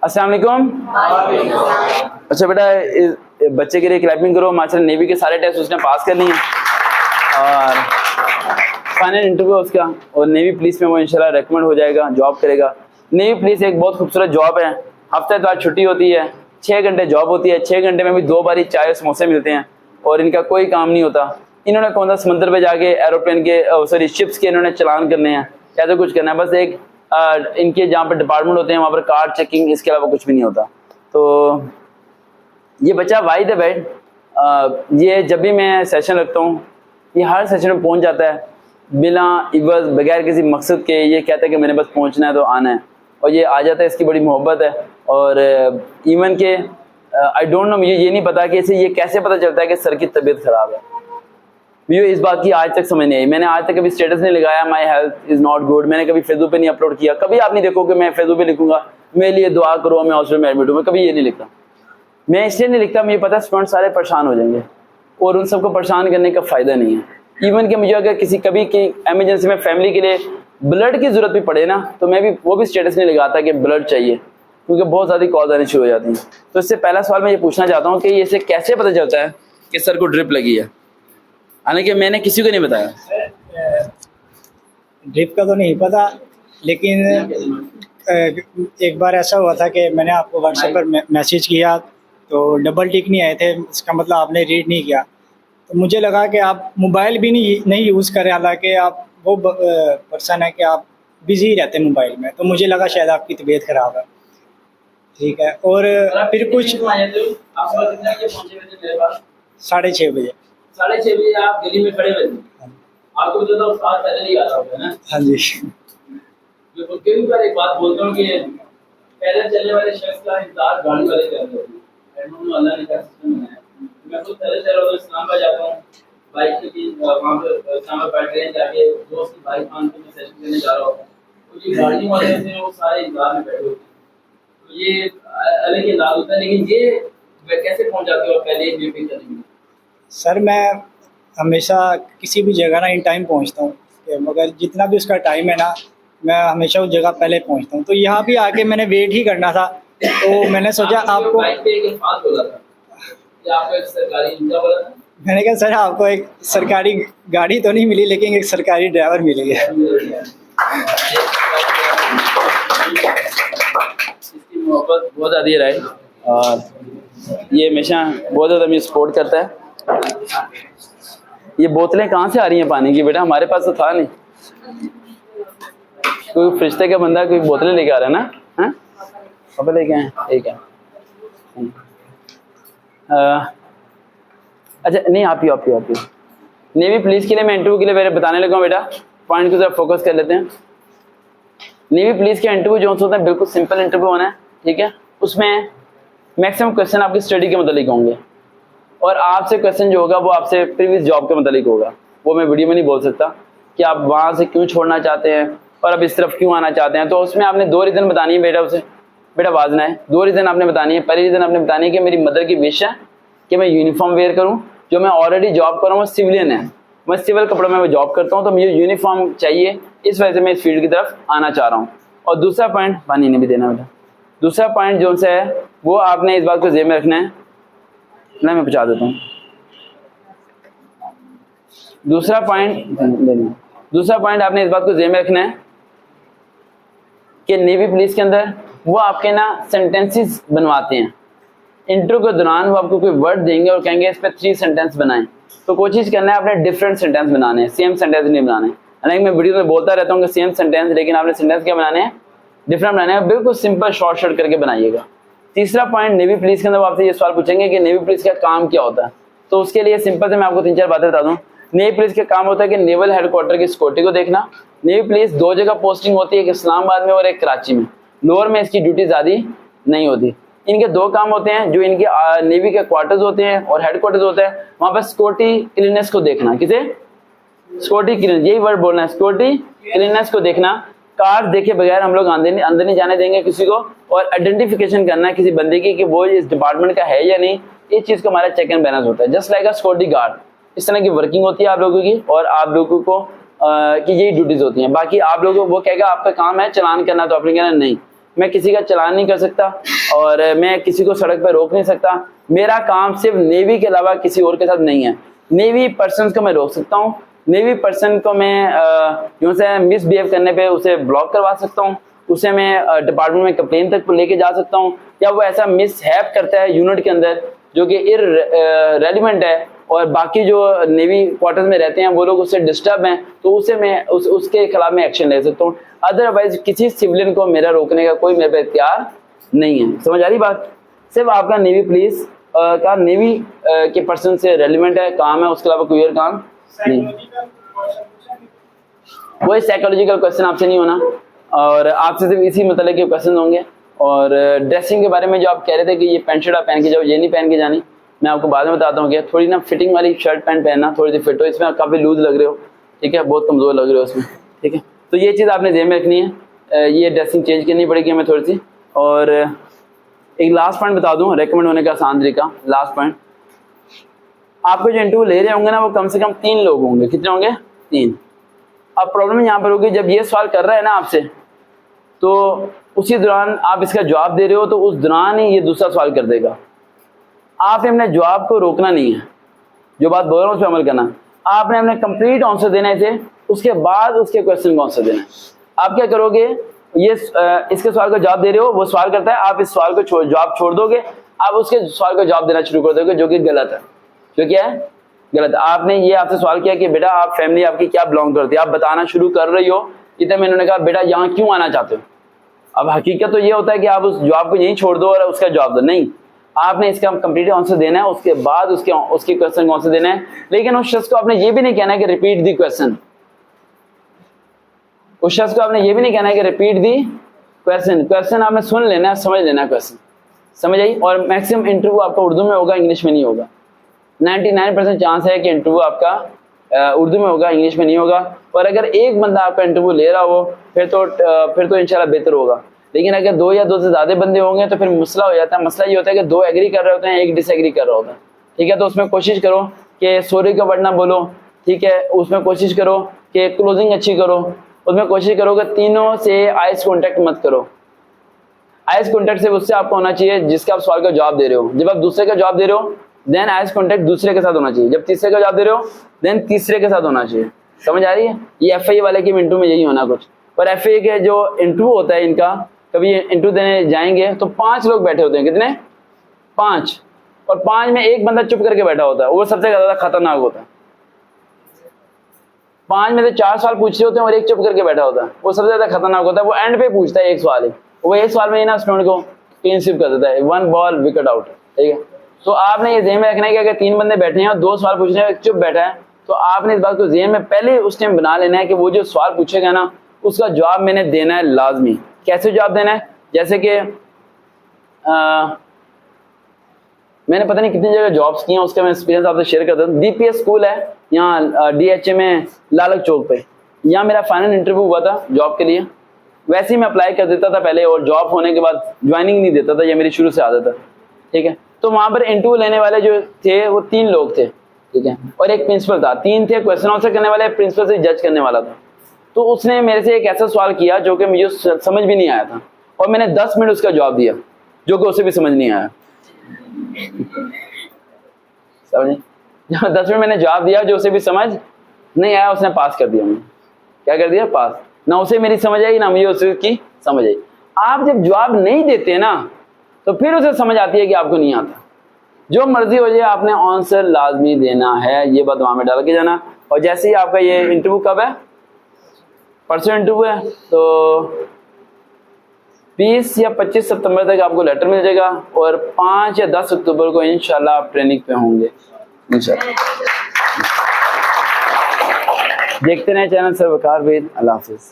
अस्सलाम वालेकुम। अच्छा बेटा, बच्चे के लिए क्लैपिंग करो। माशाल्लाह नेवी के सारे टेस्ट उसने पास कर लिए और फाइनल इंटरव्यू उसका, और नेवी पुलिस में वो इंशाल्लाह रेकमेंड हो जाएगा, जॉब करेगा। नेवी पुलिस एक बहुत खूबसूरत जॉब है। हफ्ते बाद छुट्टी होती है, 6 घंटे जॉब होती है। 6 घंटे में भी 2 बारी चाय और समोसे मिलते हैं और इनका कोई काम नहीं होता। इन्होंने कौन सा समुद्र पे जाके एरोप्लेन के शिप्स के इन्होंने चलान करने हैं, ऐसा कुछ करना है। बस एक इनके जहाँ पर डिपार्टमेंट होते हैं वहाँ पर कार्ड चेकिंग, इसके अलावा कुछ भी नहीं होता। तो ये बच्चा वाहिद है भाई। ये जब भी मैं सेशन रखता हूँ ये हर सेशन में पहुँच जाता है बिना इवज़, बगैर किसी मकसद के। ये कहता है कि मैंने बस पहुँचना है तो आना है, और ये आ जाता है। इसकी बड़ी मोहब्बत है। और इवन के आई डोंट नो, मुझे ये नहीं पता कि इसे ये कैसे पता चलता है कि सर की तबीयत ख़राब है। मुझे इस बात की आज तक समझ नहीं आई। मैंने आज तक कभी स्टेटस नहीं लगाया my health is not good. मैंने कभी फेसबुक पे नहीं अपलोड किया। कभी आप नहीं देखो कि मैं फेसबुक पे लिखूंगा मेरे लिए दुआ करो, मैं हॉस्पिटल में एडमिट हूँ। मैं कभी ये नहीं लिखता। मैं इसलिए नहीं लिखता, मुझे पता है स्टूडेंट सारे परेशान हो जाएंगे और उन सबको परेशान करने का फ़ायदा नहीं है। इवन कि मुझे अगर किसी कभी की एमरजेंसी में फैमिली के लिए ब्लड की ज़रूरत भी पड़े ना, तो मैं भी वो भी स्टेटस नहीं लगाता कि ब्लड चाहिए, क्योंकि बहुत ज़्यादा कॉज आनी शुरू हो जाती हैं। तो इससे पहला सवाल मैं ये पूछना चाहता हूँ कि इसे कैसे पता चलता है कि सर को ड्रिप लगी है? हालांकि मैंने किसी को नहीं बताया। ड्रिप का तो नहीं पता, लेकिन एक बार ऐसा हुआ था कि मैंने आपको व्हाट्सएप पर मैसेज किया तो डबल टिक नहीं आए थे। इसका मतलब आपने रीड नहीं किया। तो मुझे लगा कि आप मोबाइल भी नहीं यूज़ कर रहे, हालांकि आप वो पर्सन है कि आप बिज़ी रहते हैं मोबाइल में। तो मुझे लगा शायद आपकी तबीयत ख़राब है। ठीक है। और फिर कुछ 6:30 बजे 6:30 बजे आप दिल्ली में खड़े हुए थे। आपको तो उस्ताद पहले ही आ रहा होगा ना? हाँ जी। बिल्कुल। कई बार एक बात बोलता हूँ कि पहले चलने वाले शख्स का इंतजार गाड़ी वाले करते हैं। अल्लाह ने क्या सिस्टम बनाया। मैं खुद पहले चल रहा हूँ, इस्लामाबाद जाता हूँ बाइक की, वहाँ पर इस्लामाबाद ट्रेन जाके दोस्त की बाइक मान के मैं सेशन करने जा रहा हूँ। तो ये गाड़ी वाले थे वो सारे इंतजार में बैठे होते हैं। तो ये अलग ही अंदाज होता है। लेकिन ये कैसे पहुँच जाते हो पहले ये पिक करने के लिए? सर मैं हमेशा किसी भी जगह ना इन टाइम पहुंचता हूँ, मगर जितना भी उसका टाइम है ना, मैं हमेशा उस जगह पहले पहुंचता हूँ। तो यहाँ भी आके मैंने वेट ही करना था, तो मैंने सोचा आपको बाइक पे एक अल्फाज बोला था कि आपको एक सरकारी इंजा बोला था। मैंने कहा सर आपको एक सरकारी गाड़ी तो नहीं मिली, लेकिन एक सरकारी ड्राइवर मिल गया। इसकी मोहब्बत बहुत ज़्यादा है और ये हमेशा बहुत ज़्यादा मुझे सपोर्ट करता है। ये बोतलें कहाँ से आ रही हैं पानी की? बेटा हमारे पास तो था नहीं। कोई फरिश्ते का बंदा कोई बोतलें लेके आ रहा है ना? हाँ अब लेके आए, ठीक है। अच्छा नहीं, आप ही नेवी पुलिस के लिए मैं इंटरव्यू के लिए मेरे बताने लगा हूँ। बेटा पॉइंट की तरफ फोकस कर लेते हैं। नेवी पुलिस के इंटरव्यू जो होता है बिल्कुल सिंपल इंटरव्यू होना है, ठीक है। उसमें मैक्सिमम क्वेश्चन आपकी स्टडी के मतलब होंगे और आपसे क्वेश्चन जो होगा वो आपसे प्रीवियस जॉब के मतलब होगा। वो मैं वीडियो में नहीं बोल सकता कि आप वहाँ से क्यों छोड़ना चाहते हैं और अब इस तरफ क्यों आना चाहते हैं। तो उसमें आपने 2 रीज़न बतानी है बेटा। उसे बेटा वाजना है, 2 रीज़न आपने बतानी है। पहली रीज़न आपने बतानी है कि मेरी मदर की विश है कि मैं यूनिफॉर्म वेयर करूँ। जो मैं ऑलरेडी जॉब कर रहा हूँ वो सिविलियन है, मैं सिविल कपड़ों में जॉब करता हूँ, तो मुझे यूनिफॉर्म चाहिए, इस वजह से मैं इस फील्ड की तरफ आना चाह रहा हूँ। और दूसरा पॉइंट, पानी नहीं भी देना बेटा, दूसरा पॉइंट जो से है वो आपने इस बात को ज़हन में रखना है ना। मैं पहुँचा देता हूँ। दूसरा पॉइंट आपने इस बात को ज़हन में रखना है कि नेवी पुलिस के अंदर वो आपके ना सेंटेंसेस बनवाते हैं। इंटरव्यू के दौरान वो आपको कोई वर्ड देंगे और कहेंगे इस पर 3 सेंटेंस बनाएं। तो कोशिश करना है आपने डिफरेंट सेंटेंस बनाने हैं, सेम सेंटेंस नहीं बनाने। हालांकि मैं वीडियो में बोलता रहता हूँ कि सेम सेंटेंस, लेकिन आपने सेंटेंस क्या बनाने हैं, डिफरेंट बनाने हैं। बिल्कुल सिंपल शॉर्ट करके बनाइएगा। तीसरा पॉइंट, नेवी पुलिस के अंदर वो आपसे ये सवाल पूछेंगे कि नेवी पुलिस का काम क्या होता है। तो उसके लिए सिंपल से मैं आपको 3-4 बातें बता दूँ। नेवी पुलिस का काम होता है कि नेवल हेडक्वार्टर की सिक्योरिटी को देखना। नेवी पुलिस 2 जगह पोस्टिंग होती है, एक इस्लामाबाद में और एक कराची में। लोअर में इसकी ड्यूटी ज़्यादा नहीं होती। इनके 2 काम होते हैं, जो इनके नेवी के क्वार्टर्स होते हैं और हेडक्वार्टर्स होते हैं, वहाँ पर सिक्योरिटी क्लीननेस को देखना। किसे? सिक्योरिटी क्लीननेस, यही वर्ड बोलना है, सिक्योरिटी क्लीननेस को देखना। कार देखे बगैर हम लोग अंदर नहीं जाने देंगे किसी को, और आइडेंटिफिकेशन करना है किसी बंदे की कि वो इस डिपार्टमेंट का है या नहीं। इस चीज़ का हमारा चेक एंड बैलेंस होता है। Just like a security guard, इस तरह की वर्किंग होती है आप लोगों की, और आप लोगों को कि यही ड्यूटीज होती हैं। बाकी आप लोगों को वो कहेगा आपका काम है चलान करना, तो आपने कहना नहीं, मैं किसी का चालान नहीं कर सकता और मैं किसी को सड़क पर रोक नहीं सकता। मेरा काम सिर्फ नेवी के अलावा किसी और के साथ नहीं है। नेवी पर्सन को मैं रोक सकता हूँ, नेवी पर्सन को मैं यूँ से मिसबिहेव करने पे उसे ब्लॉक करवा सकता हूँ, उसे मैं डिपार्टमेंट में कंप्लेन तक लेके जा सकता हूँ, या वो ऐसा मिसहैप करता है यूनिट के अंदर जो कि इररेलेवेंट है और बाकी जो नेवी क्वार्टर्स में रहते हैं वो लोग उससे डिस्टर्ब हैं, तो उसे मैं उसके खिलाफ में एक्शन ले सकता हूँ। अदरवाइज किसी सिविलियन को मेरा रोकने का कोई मेरे पे इख्तियार नहीं है। समझ आ रही बात? सिर्फ आपका नेवी पुलिस का नेवी के पर्सन से रेलिवेंट है, काम है, उसके अलावा कोई और काम नहीं। कोई साइकोलॉजिकल क्वेश्चन आपसे नहीं होना और आपसे सिर्फ इसी मतलब के क्वेश्चन होंगे। और ड्रेसिंग के बारे में जो आप कह रहे थे कि ये पैंट शर्ट आप पहन के जाओ, ये नहीं पहन के जानी। मैं आपको बाद में बताता हूँ कि थोड़ी ना फिटिंग वाली शर्ट पैंट पहनना, थोड़ी सी फिट हो। इसमें आप काफ़ी लूज लग रहे हो, ठीक है, बहुत कमज़ोर लग रहे हो इसमें, ठीक है। तो ये चीज़ आपने ध्यान में रखनी है, ये ड्रेसिंग चेंज करनी पड़ेगी हमें थोड़ी सी। और एक लास्ट पॉइंट बता दूँ रेकमेंड होने का आसान तरीका। लास्ट पॉइंट, आपको जो इंटरव्यू ले रहे होंगे ना वो कम से कम 3 लोग होंगे। कितने होंगे? 3। अब प्रॉब्लम यहाँ पर होगी, जब ये सवाल कर रहा है ना आपसे, तो उसी दौरान आप इसका जवाब दे रहे हो तो उस दौरान ही ये दूसरा सवाल कर देगा। आपने अपने जवाब को रोकना नहीं है, जो बात बोल रहा हूँ उस पर अमल करना। आपने अपने कंप्लीट आंसर देने थे, उसके बाद उसके क्वेश्चन का आंसर देना है। आप क्या करोगे, ये इसके सवाल का जवाब दे रहे हो, वो सवाल करता है, आप इस सवाल को जवाब छोड़ दोगे, आप उसके सवाल का जवाब देना शुरू कर दोगे, जो कि गलत है। जो क्या है? गलत। आपने ये आपसे सवाल किया कि बेटा आप फैमिली आपकी क्या बिलोंग करती है, आप बताना शुरू कर रही हो, इतने में इन्होंने कहा बेटा यहाँ क्यों आना चाहते हो। अब हकीकत तो ये होता है कि आप उस जवाब को यहीं छोड़ दो और उसका जवाब दो, नहीं, आपने इसका कंप्लीट आंसर देना है, उसके बाद उसके क्वेश्चन का आंसर देना है। लेकिन उस शख्स को आपने ये भी नहीं कहना है कि रिपीट दी क्वेश्चन, उस शख्स को आपने ये भी नहीं कहना है कि रिपीट दी क्वेश्चन आपने सुन लेना है, समझ लेना है क्वेश्चन, समझ आई। और मैक्सिमम इंटरव्यू आपका उर्दू में होगा, इंग्लिश में नहीं होगा। 99% चांस है कि इंटरव्यू आपका उर्दू में होगा, इंग्लिश में नहीं होगा। और अगर एक बंदा आपका इंटरव्यू ले रहा हो फिर तो इंशाल्लाह बेहतर होगा। लेकिन अगर 2 या 2 से ज़्यादा बंदे होंगे तो फिर मसला हो जाता है। मसला ये होता है कि 2 एग्री कर रहे होते हैं, 1 डिसएग्री कर रहा होता है, ठीक है। तो उसमें कोशिश करो कि सॉरी का वर्ड ना बोलो, ठीक है। उसमें कोशिश करो कि क्लोजिंग अच्छी करो, उसमें कोशिश करो कि तीनों से आइज कॉन्टैक्ट मत करो। आइज कॉन्टैक्ट सिर्फ उससे आपको होना चाहिए जिसका आप सवाल का जवाब दे रहे हो। जब आप दूसरे का जवाब दे रहे हो देन आइज कॉन्टैक्ट दूसरे के साथ होना चाहिए। जब तीसरे का जवाब दे रहे हो देन तीसरे के साथ होना चाहिए। समझ आ रही है? ये FIA वाले के इंटरव्यू में यही होना कुछ। पर FIA के जो इंटरव्यू होता है इनका, कभी इंटरव्यू देने जाएंगे तो 5 लोग बैठे होते हैं। कितने? 5। और 5 में एक बंदा चुप करके बैठा होता है, वो सबसे ज्यादा खतरनाक होता है। 5 में से 4 सवाल पूछ रहे होते हैं और एक चुप करके बैठा होता है, वो सबसे ज्यादा खतरनाक होता है। वो एंड पे पूछता है एक सवाल ही, वो एक सवाल में ही ना स्टूडेंट को क्लीन स्वीप कर देता है, 1 बॉल विकेट आउट, ठीक है। तो आपने ये ज़हन में रखना है कि अगर 3 बंदे बैठे हैं और 2 सवाल पूछ रहे हैं, एक चुप बैठा है, तो आपने इस बात को ज़हन में पहले उस टाइम बना लेना है कि वो जो सवाल पूछेगा ना उसका जवाब मैंने देना है लाजमी। कैसे जवाब देना है? जैसे कि मैंने पता नहीं कितनी जगह जॉब्स की हैं, उसका मैं एक्सपीरियंस आपसे शेयर करता हूँ। DPS स्कूल है यहाँ DHA में लालक चौक पे, यहाँ मेरा फाइनल इंटरव्यू हुआ था जॉब के लिए। वैसे ही मैं अप्लाई कर देता था पहले, और जॉब होने के बाद ज्वाइनिंग नहीं देता था, ये मेरी शुरू से आदत है, ठीक है। तो वहाँ पर इंटरव्यू लेने वाले जो थे वो 3 लोग थे, ठीक है, और एक प्रिंसिपल था। 3 थे क्वेश्चन आंसर करने वाले, प्रिंसिपल से जज करने वाला था। तो उसने मेरे से एक ऐसा सवाल किया जो कि मुझे समझ भी नहीं आया था, और मैंने 10 मिनट उसका जवाब दिया जो कि उसे भी समझ नहीं आया। समझे? 10 मिनट मैंने जवाब दिया जो उसे भी समझ नहीं आया, उसने पास कर दिया। मैंने क्या कर दिया? पास। ना उसे मेरी समझ आई ना मुझे उसकी समझ आई। आप जब जवाब नहीं देते ना तो फिर उसे समझ आती है कि आपको नहीं आता। जो मर्जी हो जाए आपने आंसर लाजमी देना है, ये बात वहां में डाल के जाना। और जैसे ही आपका ये इंटरव्यू कब है? परसों इंटरव्यू है, तो 20 या 25 सितंबर तक आपको लेटर मिल जाएगा, और 5 या 10 अक्टूबर को इंशाल्लाह आप ट्रेनिंग पे होंगे इंशाल्लाह। देखते रहे चैनल सर वकार वेद। अल्लाह हाफिज।